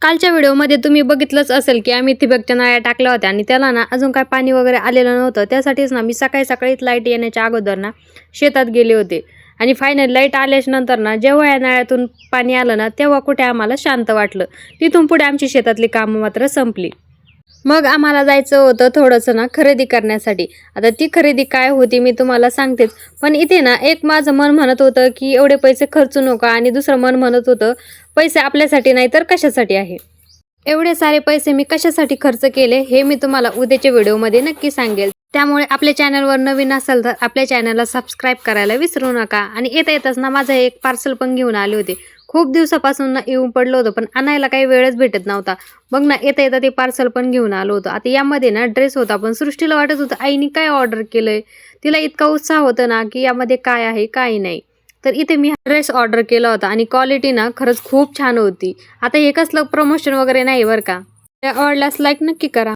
कालच्या व्हिडिओमध्ये तुम्ही बघितलंच असेल की आम्ही ठिबकच्या नळ्या टाकल्या होत्या आणि त्याला ना अजून काय पाणी वगैरे आलेलं नव्हतं। त्यासाठीच ना मी सकाळी लाईट येण्याच्या अगोदर ना शेतात गेले होते आणि फायनल लाईट आल्याच्या नंतर ना जेव्हा या नळ्यातून पाणी आलं ना तेव्हा कुठे आम्हाला शांत वाटलं। तिथून पुढे आमची शेतातली कामं मात्र संपली। मग आम्हाला जायचं होतं थोडंसं ना खरेदी करण्यासाठी। आता ती खरेदी काय होती मी तुम्हाला सांगतेच, पण इथे ना एक माझं मन म्हणत होतं की एवढे पैसे खर्चू नका आणि दुसरं मन म्हणत होतं पैसे आपल्यासाठी नाही तर कशासाठी आहे। एवढे सारे पैसे मी कशासाठी खर्च केले हे मी तुम्हाला उद्याच्या व्हिडिओमध्ये नक्की सांगेल। त्यामुळे आपल्या चॅनलवर नवीन असाल तर आपल्या चॅनलला सबस्क्राईब करायला विसरू नका। आणि येताच ना माझं एक पार्सल पण घेऊन आले होते। खूप दिवसापासून ना येऊन पडलं होतं पण आणायला काही वेळच भेटत नव्हता। मग ना येता ते पार्सल पण घेऊन आलो होतं। आता यामध्ये ना ड्रेस होता, पण सृष्टीला वाटत होतं आईने काय ऑर्डर केलंय। तिला इतका उत्साह होता ना की यामध्ये काय आहे काय नाही। तर इथे मी ड्रेस ऑर्डर केला होता आणि क्वालिटी ना खरंच खूप छान होती। आता हे कसलं प्रमोशन वगैरे नाही बरं का, आवडल्यास लाईक नक्की करा।